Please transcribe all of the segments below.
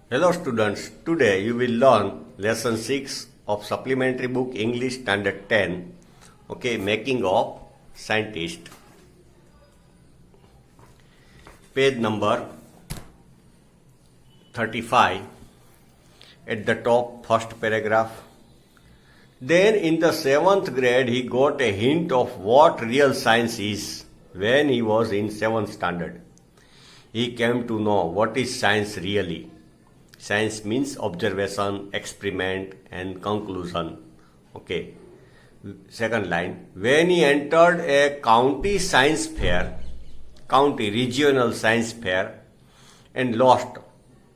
Hello students, today you will learn lesson 6 of supplementary book English standard 10, making of scientist. Page number 35 at the top, first paragraph. Then in the 7th grade he got a hint of what real science is when he was in 7th standard. He came to know what is science really. Science means observation, experiment and conclusion. Second line. When he entered a county science fair, regional science fair, and lost,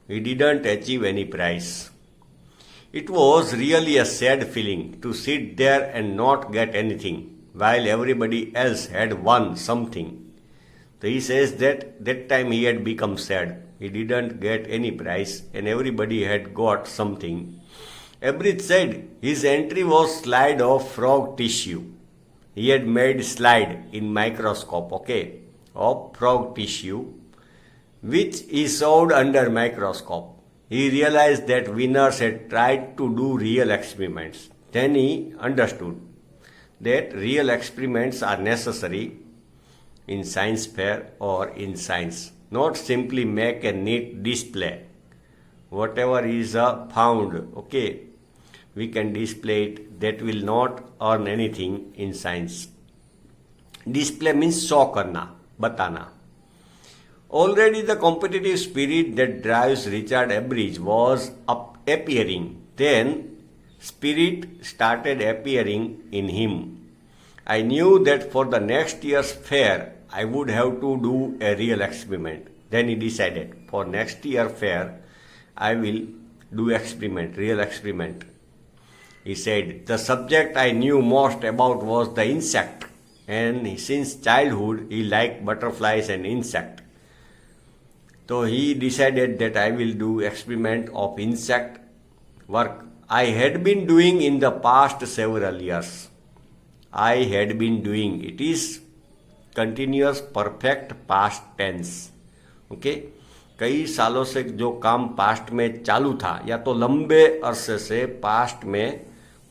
he didn't achieve any prize. It was really a sad feeling to sit there and not get anything, while everybody else had won something. So he says that time he had become sad. He didn't get any prize and everybody had got something. Everett said his entry was slide of frog tissue. He had made slide in microscope, of frog tissue, which he showed under microscope. He realized that winners had tried to do real experiments. Then he understood that real experiments are necessary in science fair or in science. Not simply make a neat display. Whatever is found, we can display it. That will not earn anything in science. Display means show karna, batana. Already the competitive spirit that drives Richard Abbridge was appearing. Then spirit started appearing in him. I knew that for the next year's fair, I would have to do a real experiment. Then he decided, for next year fair, I will do real experiment. He said, the subject I knew most about was the insect. And since childhood, he liked butterflies and insect. So he decided that I will do experiment of insect work I had been doing in the past several years. I had been doing. It is continuous perfect past tense. कई सालों से जो काम past में चालू था या तो लंबे अरसे से पास्ट में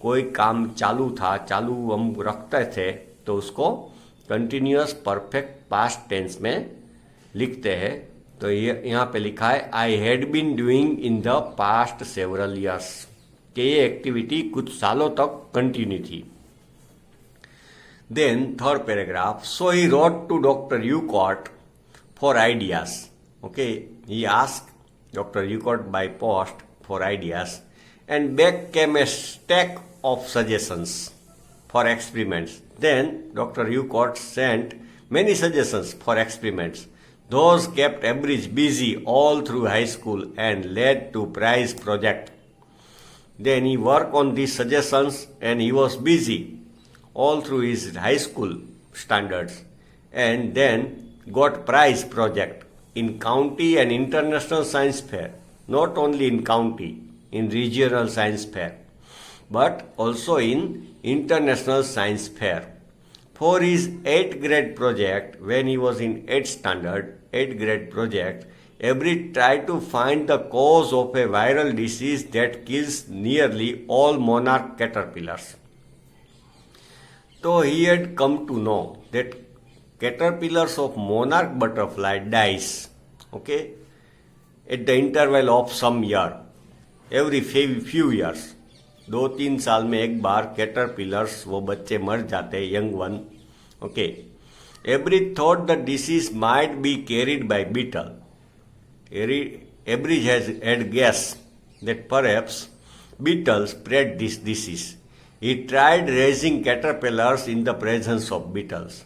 कोई काम चालू था, चालू हम रखते थे तो उसको कंटिन्यूअस परफेक्ट पास्ट टेंस में लिखते हैं. तो ये यहाँ पे लिखा है I had been doing in the past several years, कि ये एक्टिविटी कुछ सालों तक कंटिन्यू थी. Then, third paragraph, so he wrote to Dr. Eucott for ideas. He asked Dr. Eucott by post for ideas, and back came a stack of suggestions for experiments. Then, Dr. Eucott sent many suggestions for experiments. Those kept Abbridge busy all through high school and led to prize project. Then he worked on these suggestions and he was busy all through his high school standards, and then got prize project in county and international science fair, not only in county, in regional science fair, but also in international science fair. For his 8th grade project, when he was in 8th standard, 8th grade project, Everett tried to find the cause of a viral disease that kills nearly all monarch caterpillars. So he had come to know that caterpillars of monarch butterfly dies, at the interval of some year, every few years. 2-3 साल में एक बार caterpillars वो बच्चे मर जाते, young one. Abbridge thought the disease might be carried by beetle. Abbridge had guessed that perhaps beetles spread this disease. He tried raising caterpillars in the presence of beetles.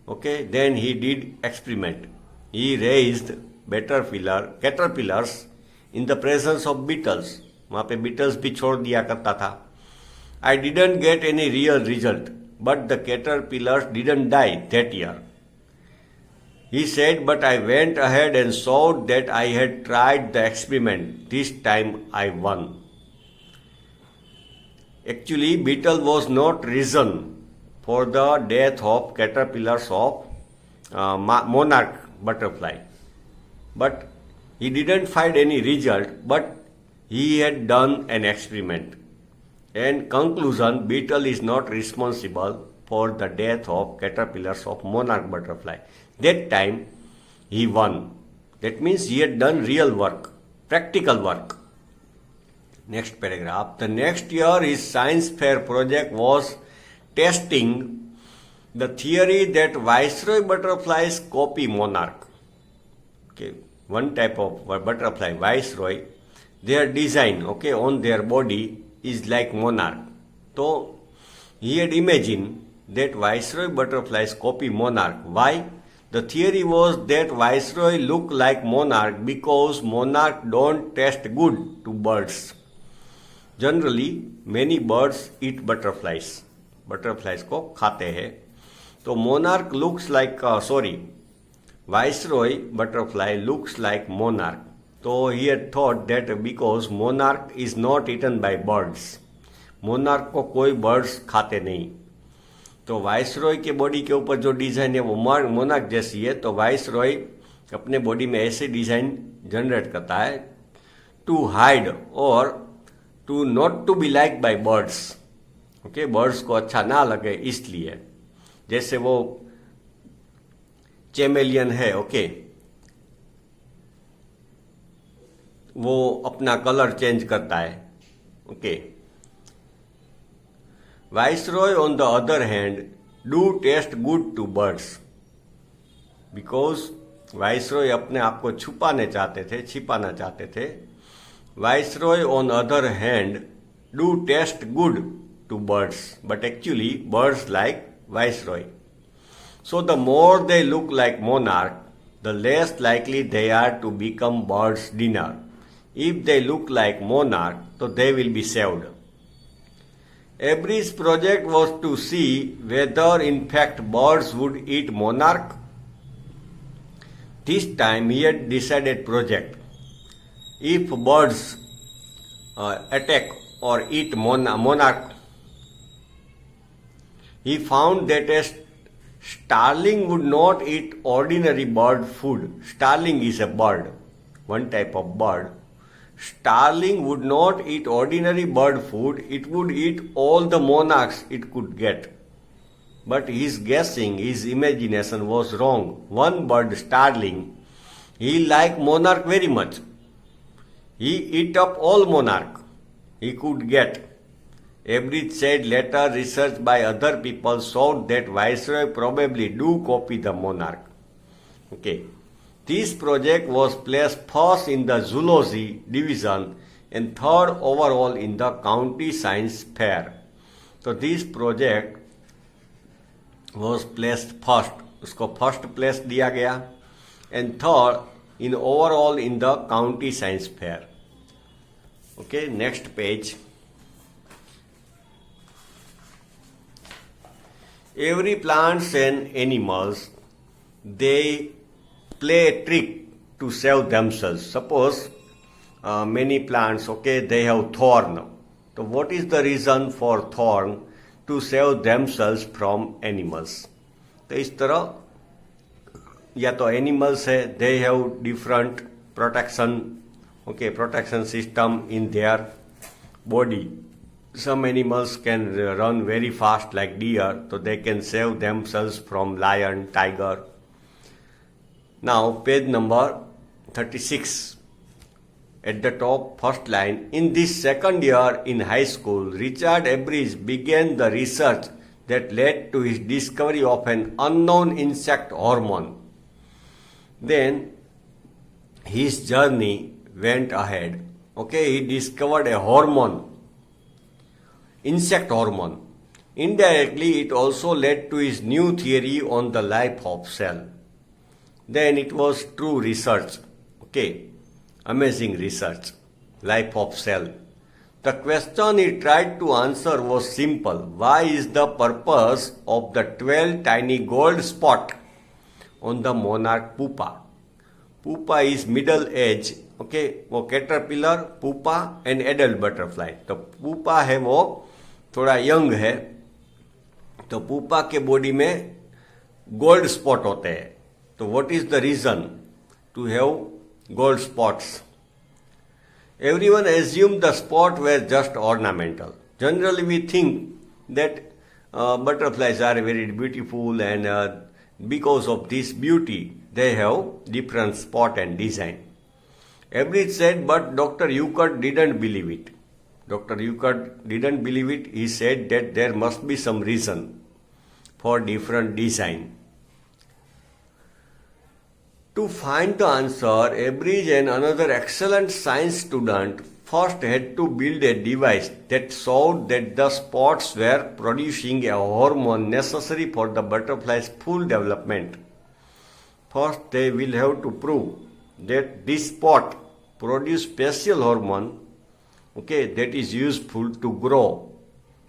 Then he did experiment. He raised caterpillars in the presence of beetles. वहाँ पे beetles भी छोड़ दिया करता था. I didn't get any real result, but the caterpillars didn't die that year. He said, but I went ahead and showed that I had tried the experiment. This time I won. Actually, beetle was not reason for the death of caterpillars of monarch butterfly. But He didn't find any result, but he had done an experiment. And conclusion, beetle is not responsible for the death of caterpillars of monarch butterfly. That time he won. That means he had done real work, practical work. Next paragraph. The next year his science fair project was testing the theory that viceroy butterflies copy monarch. Okay, one type of butterfly, viceroy, their design, okay, on their body is like monarch. So he had imagined that viceroy butterflies copy monarch. Why? The theory was that viceroy look like monarch because monarch don't taste good to birds. Generally, many birds eat butterflies. Butterflies को खाते हैं. तो monarch looks like viceroy butterfly looks like monarch. So he had thought that because monarch is not eaten by birds, monarch को कोई birds खाते नहीं. तो viceroy के बॉडी के ऊपर जो डिजाइन है वो मोनार्क जैसी है. तो वाइसरॉय अपने बॉडी में ऐसे डिजाइन जनरेट करता है टू हाइड और to not to be like by birds. Okay, birds को अच्छा ना लगे इसलिए. जैसे वो चेमेलियन है, ओके, वो अपना कलर चेंज करता है. Okay, Viceroy, on the other hand, do taste good to birds. Because Viceroy अपने आप को छिपाना चाहते थे. Viceroy, on the other hand, do taste good to birds. But actually, birds like Viceroy. So the more they look like monarch, the less likely they are to become birds' dinner. If they look like monarch, so they will be saved. Avery's project was to see whether in fact birds would eat monarch. This time he had decided project. If birds attack or eat monarch, he found that a starling would not eat ordinary bird food. Starling is a bird, one type of bird. Starling would not eat ordinary bird food, it would eat all the monarchs it could get. But his guessing, his imagination was wrong. One bird, starling, he liked monarch very much. He ate up all monarch he could get. Avery said later research by other people showed that Viceroy probably do copy the monarch. Okay. This project was placed first in the zoology division and third overall in the county science fair. So this project was placed first, उसको first place दिया गया, and third in overall in the county science fair. Okay, next page. Every plants and animals, they play a trick to save themselves. Suppose many plants, okay, they have thorn. So what is the reason for thorn? To save themselves from animals. तो इस तरह या तो animals है, they have different protection, okay, protection system in their body. Some animals can run very fast like deer, so they can save themselves from lion, tiger. Now, page number 36. At the top, first line. In this second year in high school, Richard Avery began the research that led to his discovery of an unknown insect hormone. Then, his journey went ahead. Okay, he discovered a hormone, insect hormone. Indirectly, it also led to his new theory on the life of cell. Then it was true research, okay, amazing research, life of cell. The question he tried to answer was simple. Why is the purpose of the 12 tiny gold spot on the monarch pupa? Pupa is middle age, okay, वो caterpillar, pupa and adult butterfly. तो pupa है वो थोड़ा young है, तो pupa के body में gold spot होते हैं. So what is the reason to have gold spots. Everyone assumed the spots were just ornamental. Generally, we think that butterflies are very beautiful, and because of this beauty, they have different spot and design. Ebridge said, but Dr. Eucott didn't believe it. Dr. Eucott didn't believe it. He said that there must be some reason for different design. To find the answer, Ebridge and another excellent science student first had to build a device that showed that the spots were producing a hormone necessary for the butterfly's full development. First, they will have to prove that this spot produce special hormone, that is useful to grow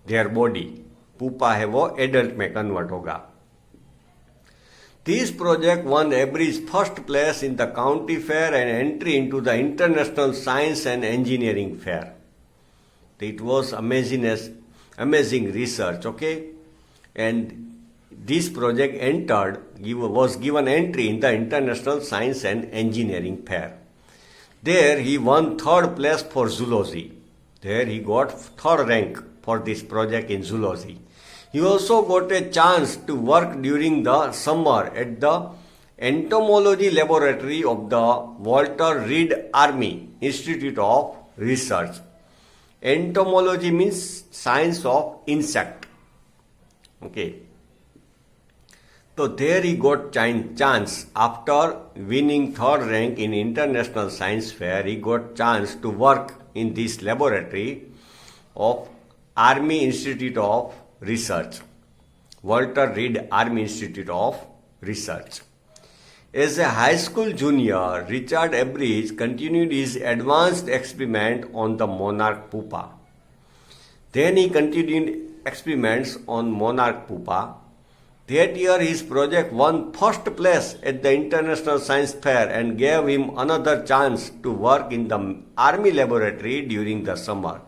their body. Pupa है वो adult में convert होगा. This project won Ebridge's first place in the county fair and entry into the International Science and Engineering Fair. It was amazing research, and this project was given entry in the International Science and Engineering Fair. There he won third place for zoology. There he got third rank for this project in zoology. He also got a chance to work during the summer at the entomology laboratory of the Walter Reed Army Institute of Research. Entomology means science of insect. So there he got chance after winning third rank in International Science Fair. He got chance to work in this laboratory of Army Institute of Research, Walter Reed Army Institute of Research. As a high school junior, Richard Ebridge continued his advanced experiment on the monarch pupa. Then he continued experiments on monarch pupa. That year his project won first place at the International Science Fair and gave him another chance to work in the Army laboratory during the summer.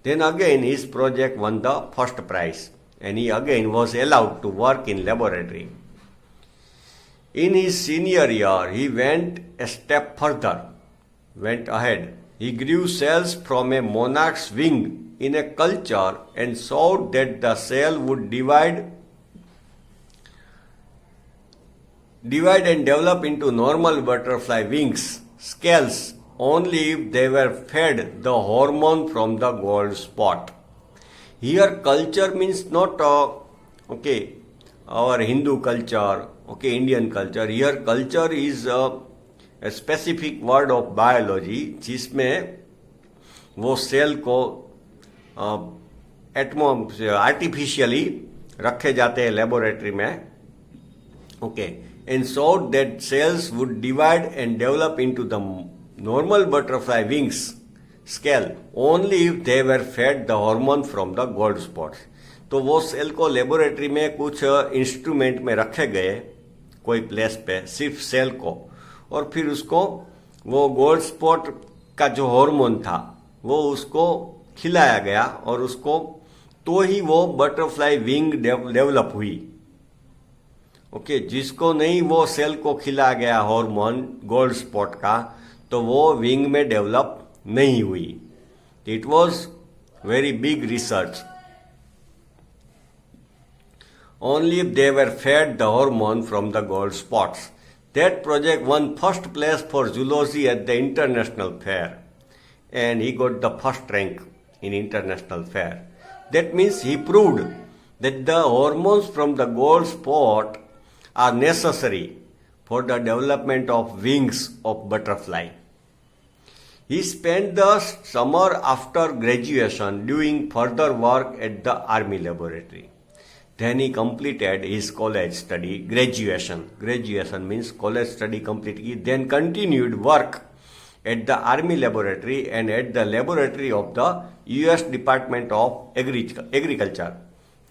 Then again his project won the first prize and he again was allowed to work in laboratory. In his senior year, he went a step ahead. He grew cells from a monarch's wing in a culture and showed that the cell would divide and develop into normal butterfly wings, scales, only if they were fed the hormone from the gold spot. Here culture means not our Hindu culture, Indian culture. Here culture is a specific word of biology जिसमें वो cell को artificially रखे जाते हैं laboratory में, and showed that cells would divide and develop into the normal butterfly wings scale only if they were fed the hormone from the gold spots. तो वो cell को लेबोरेटरी में कुछ इंस्ट्रूमेंट में रखे गए कोई प्लेस पे, सिर्फ सेल को, और फिर उसको वो गोल्ड स्पॉट का जो हार्मोन था वो उसको खिलाया गया और उसको तो ही वो बटरफ्लाई विंग डेवलप हुई. जिसको नहीं वो सेल को खिलाया गया हार्मोन गोल्ड स्पॉट का तो वो विंग में डेवलप नहीं हुई. It was very big research. Only if they were fed the hormone from the gold spots. That project won first place for zoology at the international fair, and he got the first rank in international fair. That means he proved that the hormones from the gold spot are necessary for the development of wings of butterfly. He spent the summer after graduation doing further work at the army laboratory. Then he completed his college study, graduation. Graduation means college study completed. Then continued work at the Army laboratory and at the laboratory of the U.S. Department of Agriculture.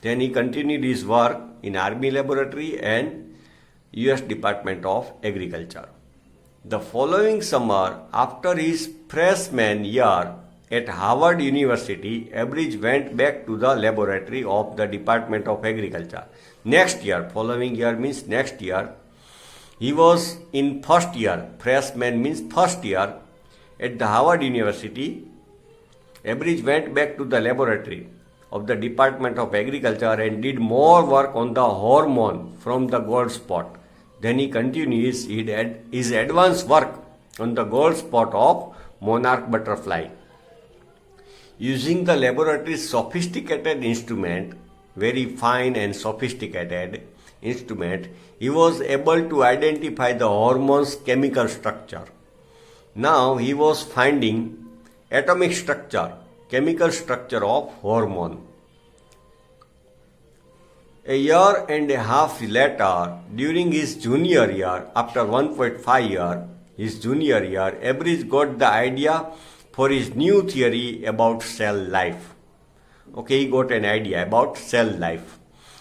Then he continued his work in Army laboratory and U.S. Department of Agriculture. The following summer, after his freshman year at Harvard University, Ebridge went back to the laboratory of the Department of Agriculture. Next year, following year means next year, He was in first year, freshman means first year, at the Harvard University. Ebridge went back to the laboratory of the Department of Agriculture and did more work on the hormone from the gold spot. Then he continues his advanced work on the gold spot of monarch butterfly. Using the laboratory's sophisticated instrument, very fine and sophisticated instrument, he was able to identify the hormone's chemical structure. Now he was finding atomic structure, chemical structure of hormone. A year and a half later, during his junior year, after 1.5 years, his junior year, Ebridge got the idea for his new theory about cell life. Okay, he got an idea about cell life.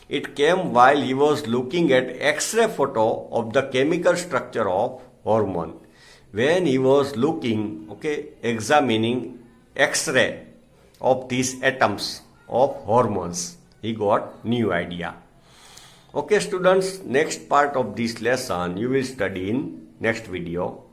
It came while he was looking at X-ray photo of the chemical structure of hormone. When he was looking, examining X-ray of these atoms of hormones, he got new idea. Okay students, next part of this lesson you will study in next video.